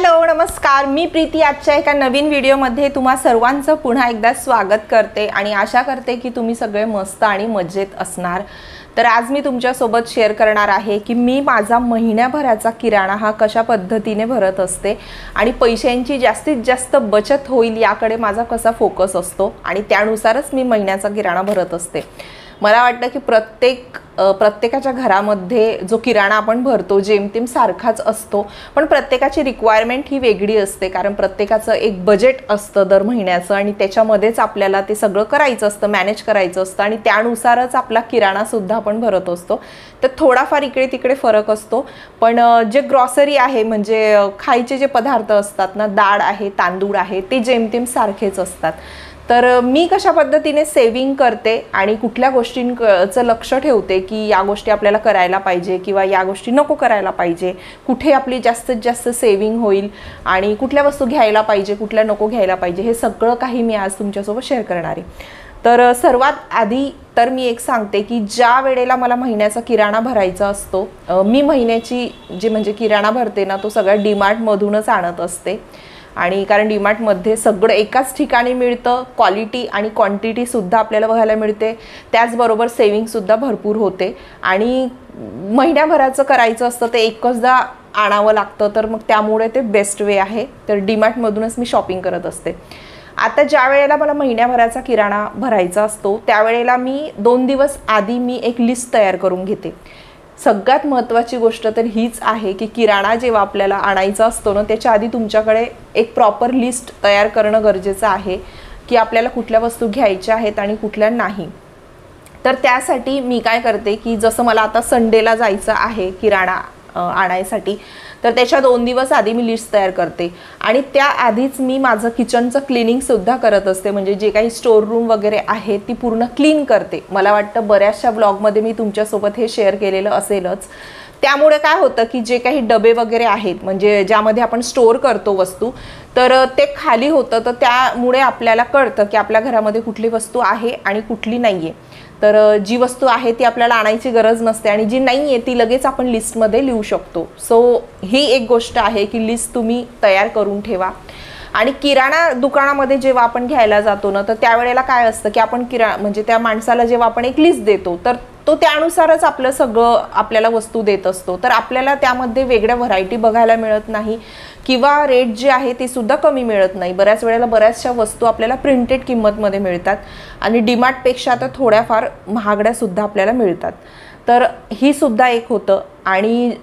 Hello नमस्कार, मी प्रीती आजच्या एका नवीन व्हिडिओमध्ये तुम्हा सर्वांचं पुन्हा एकदा स्वागत करते आणि आशा करते की तुम्ही सगळे मस्त आणि मजेत असणार। तर आज मी तुमच्यासोबत शेअर करणार आहे की मी माझा महिन्याभराचा किराणा हा कशा पद्धतीने भरत असते आणि पैशांची जास्तीत जास्त बचत होईल याकडे माझा कसा फोकस असतो आणि त्यानुसारच मी महिन्याचा किराणा भरत असते। मला वाटतं की प्रत्येकाच्या घरामध्ये जो किराणा आपण भरतो जेमतेम सारखाच असतो, पण प्रत्येकाची रिक्वायरमेंट ही वेगळी असते कारण प्रत्येकाचं एक बजेट असतं दर महिन्याचं आणि त्याच्यामध्येच आपल्याला ते सगळं करायचं असतं, मॅनेज करायचं असतं आणि त्यानुसारच आपला किराणा सुद्धा आपण भरत असतो। तर थोडाफार इकडे तिकडे फरक असतो, पण जे ग्रॉसरी आहे म्हणजे खायचे जे पदार्थ असतात ना, डाळ आहे, तांदूळ आहे, ते जेमतेम सारखेच असतात। तर मी कशा पद्धतीने सेविंग करते आणि कुठल्या गोष्टींचं लक्ष ठेवते की या गोष्टी आपल्याला करायला पाहिजे किंवा या गोष्टी नको करायला पाहिजे, कुठे आपली जास्तीत जास्त सेविंग होईल आणि कुठल्या वस्तू घ्यायला पाहिजे, कुठल्या नको घ्यायला पाहिजे, हे सगळं काही मी आज तुमच्यासोबत शेअर करणार आहे। तर सर्वात आधी तर मी एक सांगते की ज्या वेळेला मला महिन्याचा किराणा भरायचा असतो, मी महिन्याची जे म्हणजे किराणा भरते ना, तो सगळ्या डीमार्टमधूनच आणत असते आणि कारण डीमार्टमध्ये सगळं एकाच ठिकाणी मिळतं, क्वालिटी आणि क्वांटिटी सुद्धा आपल्याला बघायला मिळते, त्याचबरोबर सेविंग सुद्धा भरपूर होते आणि महिन्याभराचं करायचं असतं ते एकचदा आणावं लागतं, तर मग त्यामुळे ते बेस्ट वे आहे। तर डीमार्टमधूनच मी शॉपिंग करत असते। आता ज्या वेळेला मला महिन्याभराचा किराणा भरायचा असतो त्यावेळेला मी 2 दिवस आधी मी एक लिस्ट तयार करून घेते। सगळ्यात महत्त्वाची गोष्ट तर हीच आहे की किराणा जेव्हा आपल्याला आणायचा असतो ना, त्याच्या आधी तुमच्याकडे एक प्रॉपर लिस्ट तयार करणं गरजेचं आहे की आपल्याला कुठल्या वस्तू घ्यायच्या आहेत आणि कुठल्या नाही। तर त्यासाठी मी काय करते की जसं मला आता संडेला जायचं आहे किराणा आणायसाठी, तर त्याच्या 2 दिवस आधी मी लिस्ट तयार करते आणि त्याआधीच मी माझं किचनचं क्लिनिंगसुद्धा करत असते, म्हणजे जे काही स्टोर रूम वगैरे आहे ती पूर्ण क्लीन करते। मला वाटतं बऱ्याचशा ब्लॉगमध्ये मी तुमच्यासोबत हे शेअर केलेलं असेलच। त्यामुळे काय होतं की जे काही डबे वगैरे आहेत म्हणजे ज्यामध्ये आपण स्टोर करतो वस्तू, तर ते खाली होतं, तर त्यामुळे आपल्याला कळतं की आपल्या घरामध्ये कुठली वस्तू आहे आणि कुठली नाही आहे। तर जी वस्तू आहे ती आपल्याला आणायची गरज नसते आणि जी नाही आहे ती लगेच आपण लिस्टमध्ये लिहू शकतो। सो ही एक गोष्ट आहे की लिस्ट तुम्ही तयार करून ठेवा। आणि किराणा दुकानामध्ये जेव्हा आपण घ्यायला जातो ना, तर त्यावेळेला काय असतं की आपण म्हणजे त्या माणसाला जेव्हा आपण एक लिस्ट देतो तर तो त्यानुसारच आपलं सगळं आपल्याला वस्तू देत असतो, तर आपल्याला त्यामध्ये वेगळ्या व्हरायटी बघायला मिळत नाही किंवा रेट जे आहे ते सुद्धा कमी मिळत नाही। बऱ्याच वेळेला बऱ्याचशा वस्तू आपल्याला प्रिंटेड किंमतमध्ये मिळतात आणि डीमार्टपेक्षा तर थोड्याफार महागड्या सुद्धा आपल्याला मिळतात। तर ही सुद्धा एक होतं आणि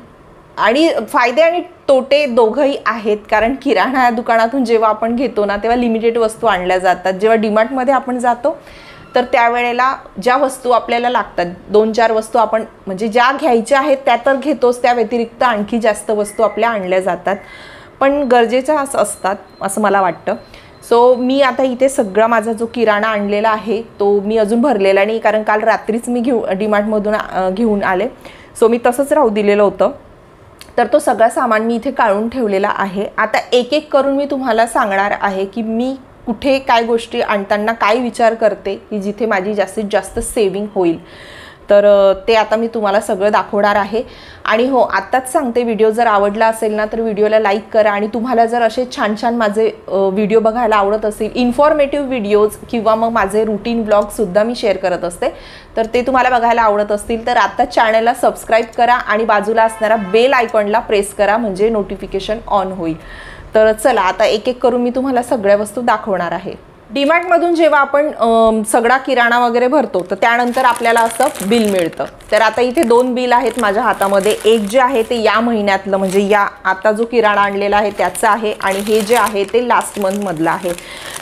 फायदे आणि तोटे दोघंही आहेत, कारण किराणा दुकानातून जेव्हा आपण घेतो ना तेव्हा लिमिटेड वस्तू आणल्या जातात। जेव्हा डीमार्टमध्ये आपण जातो तर त्यावेळेला ज्या वस्तू आपल्याला लागतात 2-4 वस्तू आपण म्हणजे ज्या घ्यायच्या आहेत त्या तर घेतोच, त्या व्यतिरिक्त आणखी जास्त वस्तू आपल्या आणल्या जातात, पण गरजेच्या असतात असं मला वाटतं। सो मी आता इथे सगळा माझा जो किराणा आणलेला आहे तो मी अजून भरलेला नाही, कारण काल रात्रीच मी डीमार्टमधून घेऊन आले, सो मी तसंच राहू दिलेलं होतं। तर तो सगळा सामान मी इथे काढून ठेवलेला आहे। आता एक एक करून मी तुम्हाला सांगणार आहे की मी कुठे काय गोष्टी आणताना काय विचार करते की जिथे माझी जास्तीत जास्त सेविंग होईल। तर ते आता मी तुम्हाला सगळं दाखवणार आहे। आणि हो, आत्ताच सांगते, व्हिडिओ जर आवडला असेल ना तर व्हिडिओला लाईक करा आणि तुम्हाला जर असे छान छान माझे व्हिडिओ बघायला आवडत असेल, इन्फॉर्मेटिव्ह व्हिडिओज किंवा मग माझे रूटीन ब्लॉगसुद्धा मी शेअर करत असते, तर ते तुम्हाला बघायला आवडत असतील तर आता चॅनलला सबस्क्राईब करा आणि बाजूला असणारा बेल आयकॉनला प्रेस करा म्हणजे नोटिफिकेशन ऑन होईल। तर चला आता एक एक करून मी तुम्हाला सगळ्या वस्तू दाखवणार आहे। डीमार्टमधून जेव्हा आपण सगळा किराणा वगैरे भरतो तर त्यानंतर आपल्याला असं बिल मिळतं। तर आता इथे 2 बिल आहेत माझ्या हातामध्ये, एक जे आहे ते या महिन्यातलं म्हणजे या आता जो किराणा आणलेला आहे त्याचं आहे आणि हे जे आहे ते लास्ट मंथमधलं आहे।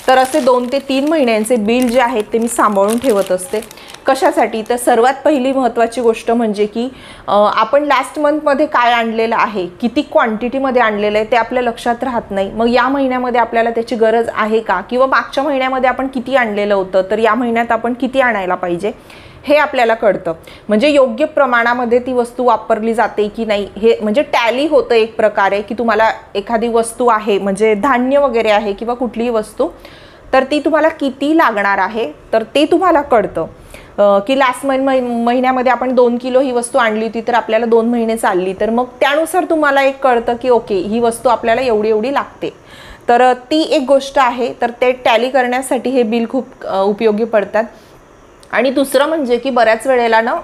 तर असे 2 ते 3 महिन्यांचे बिल जे आहेत ते मी सांभाळून ठेवत असते। कशासाठी? तर सर्वात पहिली महत्त्वाची गोष्ट म्हणजे की आपण लास्ट मंथमध्ये काय आणलेलं आहे, किती क्वांटिटीमध्ये आणलेलं आहे ते आपल्या लक्षात राहत नाही। मग या महिन्यामध्ये आपल्याला त्याची गरज आहे का, किंवा मागच्या महिन्यामध्ये आपण किती आणलेलं होतं तर या महिन्यात आपण किती आणायला पाहिजे हे आपल्याला कळतं, म्हणजे योग्य प्रमाणामध्ये ती वस्तू वापरली जाते की नाही हे म्हणजे टॅली होतं एक प्रकारे, की तुम्हाला एखादी वस्तू आहे म्हणजे धान्य वगैरे आहे किंवा कुठलीही वस्तू, तर ती तुम्हाला किती लागणार आहे तर ते तुम्हाला कळतं। की लास्ट महिन्यामध्ये आपण 2 किलो ही वस्तू आणली होती तर आपल्याला 2 महिने चालली, तर मग त्यानुसार तुम्हाला एक कळतं की ओके ही वस्तू आपल्याला एवढी एवढी लागते. तर ती एक गोष्ट आहे. तर ते टॅली करण्यासाठी हे बिल खूप उपयोगी पडतात. आणि दुसरं म्हणजे की बऱ्याच वेळेला ना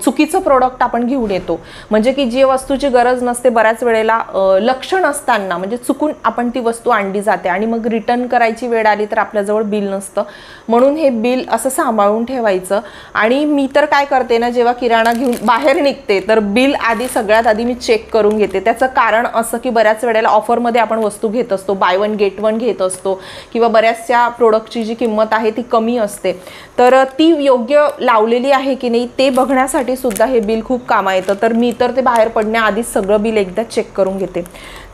चुकीचं प्रोडक्ट आपण घेऊन येतो, म्हणजे की जी वस्तूची गरज नसते, बऱ्याच वेळेला लक्ष नसताना म्हणजे चुकून आपण ती वस्तू आणली जाते आणि मग रिटर्न करायची वेळ आली तर आपल्याजवळ बिल नसतं. म्हणून हे बिल असं सांभाळून ठेवायचं. आणि मी तर काय करते ना, जेव्हा किराणा घेऊन बाहेर निघते तर बिल आधी सगळ्यात आधी मी चेक करून घेते. त्याचं कारण असं की बऱ्याच वेळेला ऑफरमध्ये आपण वस्तू घेत असतो, बाय 1 गेट 1 घेत असतो किंवा बऱ्याचशा प्रोडक्टची जी किंमत आहे ती कमी असते, तर ती योग्य लावलेली आहे की नाही ते बघण्यासाठी सुद्धा हे बिल खूप कामा येतं. तर मी तर ते बाहेर पडण्याआधीच सगळं बिल एकदा चेक करून घेते.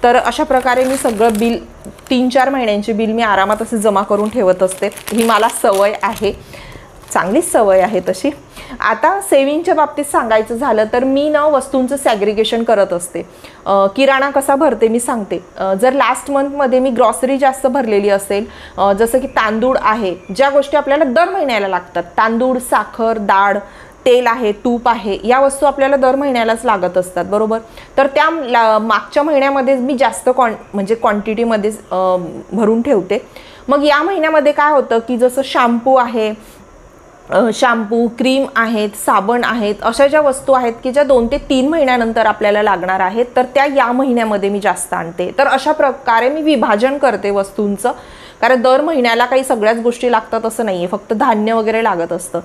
तर अशा प्रकारे मी सगळं बिल 3-4 महिन्यांची बिल मी आरामात असे जमा करून ठेवत असते. ही मला सवय आहे, चांगलीच सवय आहे तशी. आता सेविंगच्या बाबतीत सांगायचं झालं तर मी ना वस्तूंचं सॅग्रिगेशन करत असते. किराणा कसा भरते मी सांगते. जर लास्ट मंथमध्ये मी ग्रॉसरी जास्त भरलेली असेल, जसं की तांदूळ आहे, ज्या गोष्टी आपल्याला दर महिन्याला लागतात, तांदूळ, साखर, डाळ, तेल आहे, तूप आहे, या वस्तू आपल्याला दर महिन्यालाच लागत असतात, बरोबर. तर त्या मागच्या महिन्यामध्ये मी जास्त म्हणजे क्वांटिटीमध्ये भरून ठेवते. मग या महिन्यामध्ये काय होतं की जसं शॅम्पू आहे, शॅम्पू, क्रीम आहेत, साबण आहेत, अशा ज्या वस्तू आहेत की ज्या 2 ते 3 महिन्यानंतर आपल्याला लागणार आहेत, तर त्या या महिन्यामध्ये मी जास्त आणते. तर अशा प्रकारे मी विभाजन करते वस्तूंचं, कारण दर महिन्याला काही सगळ्याच गोष्टी लागतात असं नाही आहे, फक्त धान्य वगैरे लागत असतं.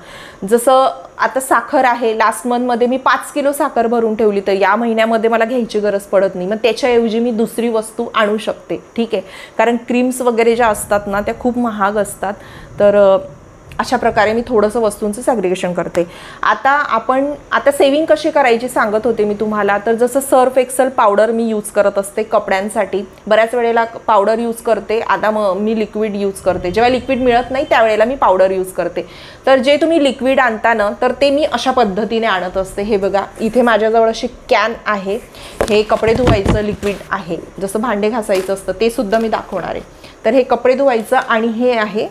जसं आता साखर आहे, लास्ट मंथमध्ये मी 5 किलो साखर भरून ठेवली, तर या महिन्यामध्ये मला घ्यायची गरज पडत नाही, मग त्याच्याऐवजी मी दुसरी वस्तू आणू शकते, ठीक आहे. कारण क्रीम्स वगैरे ज्या असतात ना त्या खूप महाग असतात. तर अशा प्रकारे मी थोडंसं वस्तूंचं सॅग्रिगेशन करते. आता सेविंग कशी करायची सांगत होते मी तुम्हाला. तर जसं सर्फ एक्सेल पावडर मी यूज करत असते कपड्यांसाठी, बऱ्याच वेळेला पावडर यूज करते. आता मी लिक्विड यूज करते. जेव्हा लिक्विड मिळत नाही त्यावेळेला मी पावडर यूज करते. तर जे तुम्ही लिक्विड आणता ना तर ते मी अशा पद्धतीने आणत असते. हे बघा, इथे माझ्याजवळ अशी कॅन आहे, हे कपडे धुवायचं लिक्विड आहे, जसं भांडे घासायचं असतं ते सुद्धा मी दाखवणार आहे. तर हे कपडे धुवायचं आणि हे आहे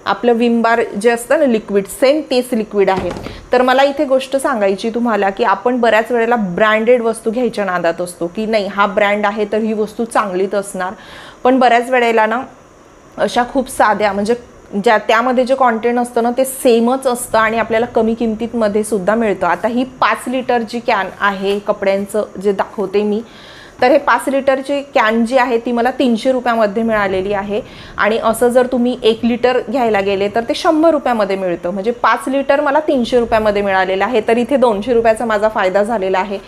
आपलं विम बार जे असतं ना लिक्विड, सेम तेच लिक्विड आहे. तर मला इथे गोष्ट सांगायची तुम्हाला की आपण बऱ्याच वेळेला ब्रँडेड वस्तू घ्यायच्या नादात असतो की नाही हा ब्रँड आहे तर ही वस्तू चांगलीच असणार, पण बऱ्याच वेळेला ना अशा खूप साध्या म्हणजे त्यामध्ये जे कॉन्टेंट असतं ना ते सेमच असतं आणि आपल्याला कमी किमतीमध्ये सुद्धा मिळतं. आता ही 5 लिटरची कॅन आहे कपड्यांचं जे दाखवते मी, तर हे 5 लिटरची कॅन जी आहे ती मला 300 रुपयामध्ये मिळालेली आहे. आणि असं जर तुम्ही 1 लिटर घ्यायला गेले तर ते 100 रुपयामध्ये मिळतं, म्हणजे 5 लिटर मला 300 रुपयामध्ये मिळालेलं आहे. तर इथे 200 रुपयाचा माझा फायदा झालेला आहे.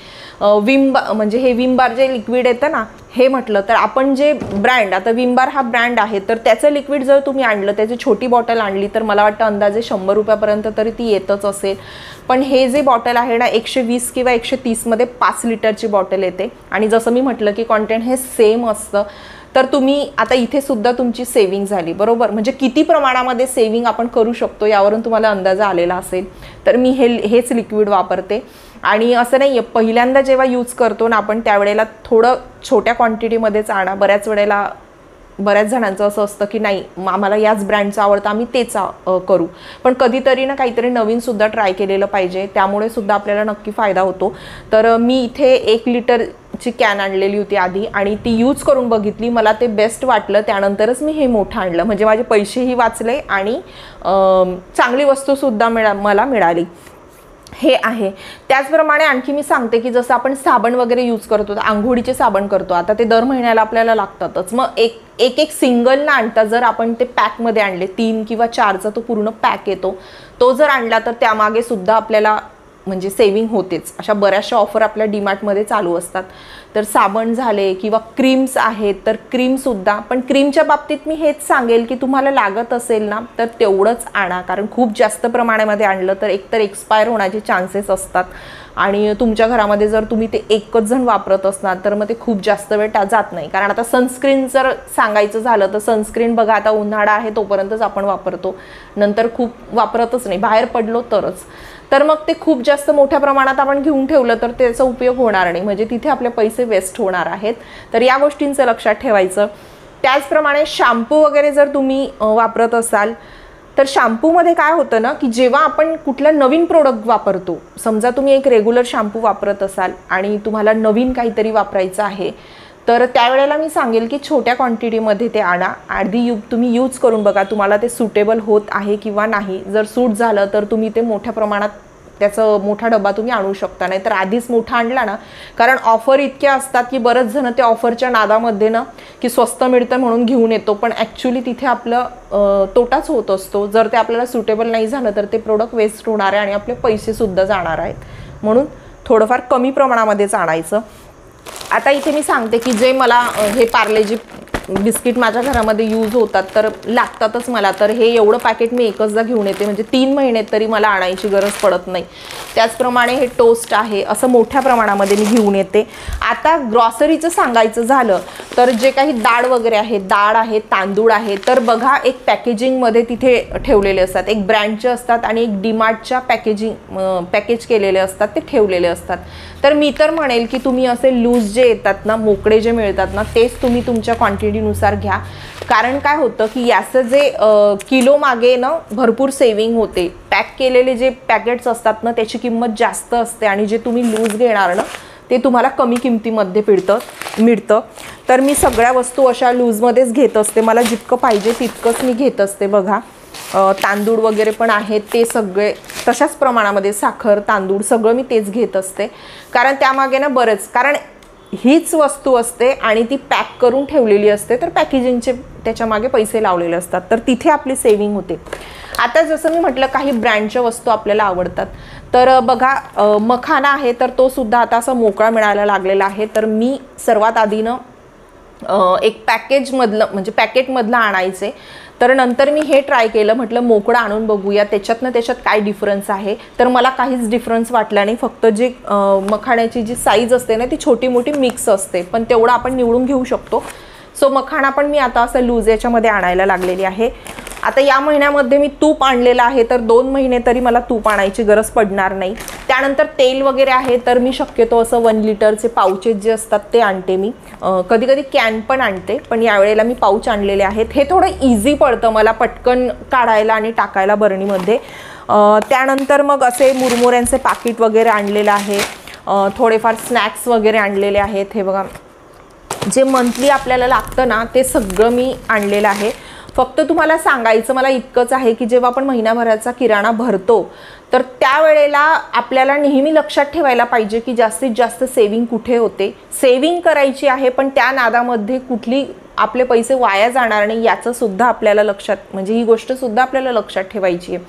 म्हणजे हे विम बार जे लिक्विड येतं ना हे म्हटलं तर आपण जे ब्रँड, आता विम बार हा ब्रँड आहे तर त्याचं लिक्विड जर तुम्ही आणलं, त्याची छोटी बॉटल आणली तर मला वाटतं अंदाजे 100 रुपयापर्यंत तरी ती येतच असेल. पण हे जे बॉटल आहे ना 120 किंवा 130 मध्ये 5 लिटरची बॉटल येते. आणि जसं मी म्हटलं की कॉन्टेंट हे सेम असतं. तर तुम्ही आता इथे सुद्धा तुमची सेविंग झाली, बरोबर. म्हणजे किती प्रमाणामध्ये सेविंग आपण करू शकतो यावरून तुम्हाला अंदाज आलेला असेल. तर मी हेच लिक्विड वापरते. आणि असं नाही आहे पहिल्यांदा जेव्हा यूज करतो ना आपण त्यावेळेला थोडं छोट्या क्वांटिटीमध्येच आणा. बऱ्याच जणांचं असं असतं की नाही आम्हाला याच ब्रँडचं आवडतं आम्ही तेच करू, पण कधीतरी ना काहीतरी नवीन सुद्धा ट्राय केलेलं पाहिजे, त्यामुळे सुद्धा आपल्याला नक्की फायदा होतो. तर मी इथे 1 लिटरची कॅन आणलेली होती आधी आणि ती यूज करून बघितली, मला ते बेस्ट वाटलं, त्यानंतरच मी हे मोठं आणलं. म्हणजे माझे पैसेही वाचले आणि चांगली वस्तूसुद्धा मला मिळाली. हे आहे. त्याचप्रमाणे आणखी मी सांगते की जसं आपण साबण वगैरे यूज करतो, आंघोळीचे साबण करतो, आता ते दर महिन्याला आपल्याला लागतातच. मग एक सिंगल ना आणता जर आपण ते पॅकमध्ये आणले, 3 किंवा 4चा तो पूर्ण पॅक येतो, तो जर आणला तर त्यामागे सुद्धा आपल्याला म्हणजे सेविंग होतेच. अशा बऱ्याचशा ऑफर आपल्या डीमार्टमध्ये चालू असतात. तर साबण झाले किंवा क्रीम्स आहेत तर क्रीमसुद्धा, पण क्रीमच्या बाबतीत मी हेच सांगेल की तुम्हाला लागत असेल ना तर तेवढंच आणा, कारण खूप जास्त प्रमाणामध्ये आणलं तर एकतर एक्सपायर होण्याचे चान्सेस असतात आणि तुमच्या घरामध्ये जर तुम्ही ते एकच जण वापरत असणार तर मग ते खूप जास्त वेळ जात नाही. कारण आता सनस्क्रीन जर सांगायचं झालं तर सनस्क्रीन बघा आता उन्हाळा आहे तोपर्यंतच आपण वापरतो, नंतर खूप वापरतच नाही, बाहेर पडलो तरच. तर मग ते खूप जास्त मोठ्या प्रमाणात आपण घेऊन ठेवलं तर त्याचा उपयोग होणार नाही, म्हणजे तिथे आपले पैसे वेस्ट होणार आहेत. तर या गोष्टींचं लक्षात ठेवायचं. त्याचप्रमाणे शॅम्पू वगैरे जर तुम्ही वापरत असाल तर शॅम्पूमध्ये काय होतं ना, की जेव्हा आपण कुठलं नवीन प्रोडक्ट वापरतो, समजा तुम्ही एक रेग्युलर शॅम्पू वापरत असाल आणि तुम्हाला नवीन काहीतरी वापरायचं आहे, तर त्यावेळेला मी सांगेल की छोट्या क्वांटिटीमध्ये ते आणा. आधी तुम्ही यूज करून बघा तुम्हाला ते सुटेबल होत आहे किंवा नाही. जर सूट झालं तर तुम्ही ते मोठ्या प्रमाणात त्याचं मोठा डबा तुम्ही आणू शकता. नाही तर आधीच मोठा आणला ना, कारण ऑफर इतक्या असतात की बरेच जण ते ऑफरच्या नादामध्ये ना की स्वस्त मिळतं म्हणून घेऊन येतो, पण ॲक्च्युली तिथे आपलं तोटाच होत असतो. जर ते आपल्याला सुटेबल नाही झालं तर ते प्रोडक्ट वेस्ट होणार आहे आणि आपले पैसेसुद्धा जाणार आहेत. म्हणून थोडंफार कमी प्रमाणामध्येच आणायचं. आता इथे मी सांगते की जे मला हे पार्लेजी बिस्किट माझ्या घरामध्ये यूज होतात तर लागतातच मला, तर हे एवढं पॅकेट मी एकचदा घेऊन येते, म्हणजे 3 महिने तरी मला आणायची गरज पडत नाही. त्याचप्रमाणे हे टोस्ट आहे, असं मोठ्या प्रमाणामध्ये मी घेऊन येते. आता ग्रॉसरीचं सांगायचं झालं तर जे काही डाळ वगैरे आहे, डाळ आहे, तांदूळ आहे, तर बघा एक पॅकेजिंगमध्ये तिथे ठेवलेले असतात. एक ब्रँडचे असतात आणि एक डीमार्टच्या पॅकेज केलेले असतात, ते ठेवलेले असतात. तर मी तर म्हणेल की तुम्ही असे लूज जे येतात ना, मोकळे जे मिळतात ना, तेच तुम्ही तुमच्या क्वांटिटीनुसार घ्या. कारण काय होतं की याचं जे किलो मागे ना भरपूर सेविंग होते. पॅक केलेले जे पॅकेट्स असतात ना त्याची किंमत जास्त असते आणि जे तुम्ही लूज घेणार ना ते तुम्हाला कमी किमतीमध्ये मिळतं. तर मी सगळ्या वस्तू अशा लूजमध्येच घेत असते. मला जितकं पाहिजे तितकंच मी घेत असते. बघा तांदूळ वगैरे पण आहेत ते सगळे तशाच प्रमाणामध्ये, साखर तांदूळ सगळं मी तेच घेत असते. कारण त्यामागे ना बरंच, कारण हीच वस्तू असते आणि ती पॅक करून ठेवलेली असते, तर पॅकेजिंगचे त्याच्या मागे पैसे लावलेले असतात, तर तिथे आपली सेविंग होते. आता जसं मी म्हटलं काही ब्रँडच्या वस्तू आपल्याला आवडतात, तर बघा मखाना आहे तर तो सुद्धा आता असं मोकळा मिळायला लागलेला आहे. तर मी सर्वात आधीनं एक पॅकेटमधलं आणायचे. तर नंतर मी हे ट्राय केलं, म्हटलं मोकळं आणून बघूया त्याच्यात काय डिफरन्स आहे. तर मला काहीच डिफरन्स वाटला नाही. फक्त जे मखाण्याची जी साईज असते ना ती छोटी मोठी मिक्स असते, पण तेवढं आपण निवडून घेऊ शकतो. सो मखाना पण मी आता असं लूज याच्यामध्ये आणायला लागलेली आहे. आता या महिन्यामध्ये मी तूप आणलेलं आहे, तर 2 महिने तरी मला तूप आणायची गरज पडणार नाही. त्यानंतर तेल वगैरे आहे तर मी शक्यतो असं 1 लिटरचे पाउचेस जे असतात ते आणते. मी कधी कधी कॅन पण आणते, पण यावेळेला मी पाऊच आणलेले आहेत. हे थोडं इझी पडतं मला पटकन काढायला आणि टाकायला बरणीमध्ये. त्यानंतर मग असे मुरमुऱ्यांचे पाकिट वगैरे आणलेलं आहे. थोडेफार स्नॅक्स वगैरे आणलेले आहेत. हे बघा जे मंथली आपल्याला लागतं ना ते सगळं मी आणलेलं आहे. फक्त तुम्हाला सांगायचं मला इतकंच आहे की जेव्हा आपण महिनाभराचा किराणा भरतो तर त्यावेळेला आपल्याला नेहमी लक्षात ठेवायला पाहिजे की जास्तीत जास्त सेविंग कुठे होते. सेविंग करायची आहे पण त्या नादामध्ये कुठली आपले पैसे वाया जाणार नाही याचं सुद्धा आपल्याला लक्षात, म्हणजे ही गोष्ट सुद्धा आपल्याला लक्षात ठेवायची आहे.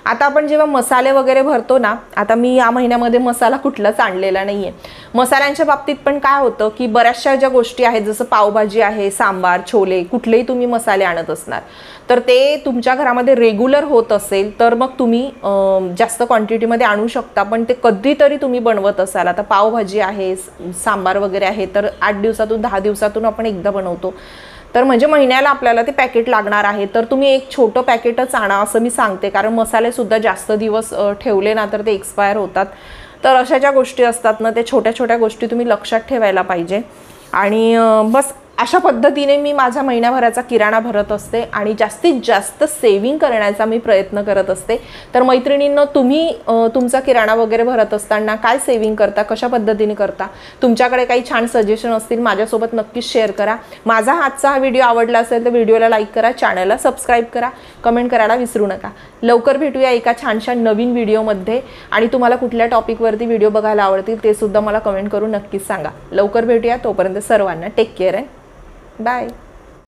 आता आपण जेव्हा मसाले वगैरे भरतो ना, आता मी या महिन्यामध्ये मसाला कुठलाच आणलेला नाही आहे. मसाल्यांच्या बाबतीत पण काय होतं की बऱ्याचशा ज्या गोष्टी आहेत जसं पावभाजी आहे, सांबार, छोले, कुठलेही तुम्ही मसाले आणत असणार तर ते तुमच्या घरामध्ये रेग्युलर होत असेल तर मग तुम्ही जास्त क्वांटिटीमध्ये आणू शकता. पण ते कधीतरी तुम्ही बनवत असाल, आता पावभाजी आहे, सांबार वगैरे आहे तर 8 दिवसातून 10 दिवसातून आपण एकदा बनवतो, तर म्हणजे महिन्याला आपल्याला ते पॅकेट लागणार आहे. तर तुम्ही एक छोटं पॅकेटच आणा असं मी सांगते, कारण मसाले सुद्धा जास्त दिवस ठेवले ना तर ते एक्सपायर होतात. तर अशा ज्या गोष्टी असतात ना ते छोट्या छोट्या गोष्टी तुम्ही लक्षात ठेवायला पाहिजे. आणि बस अशा पद्धतीने मी माझा महिन्याभराचा किराणा भरत असते आणि जास्तीत जास्त सेविंग करण्याचा मी प्रयत्न करत असते. तर मैत्रिणींनो, तुम्ही तुमचा किराणा वगैरे भरत असताना काय सेविंग करता, कशा पद्धतीने करता, तुमच्याकडे काही छान सजेशन असतील माझ्यासोबत नक्कीच शेअर करा. माझा आजचा हा व्हिडिओ आवडला असेल तर व्हिडिओला लाईक करा, चॅनलला सबस्क्राईब करा, कमेंट करायला विसरू नका. लवकर भेटूया एका छानशा नवीन व्हिडिओमध्ये. आणि तुम्हाला कुठल्या टॉपिकवरती व्हिडिओ बघायला आवडतील ते सुद्धा मला कमेंट करून नक्कीच सांगा. लवकर भेटूया. तोपर्यंत सर्वांना टेक केअर अँड बाय.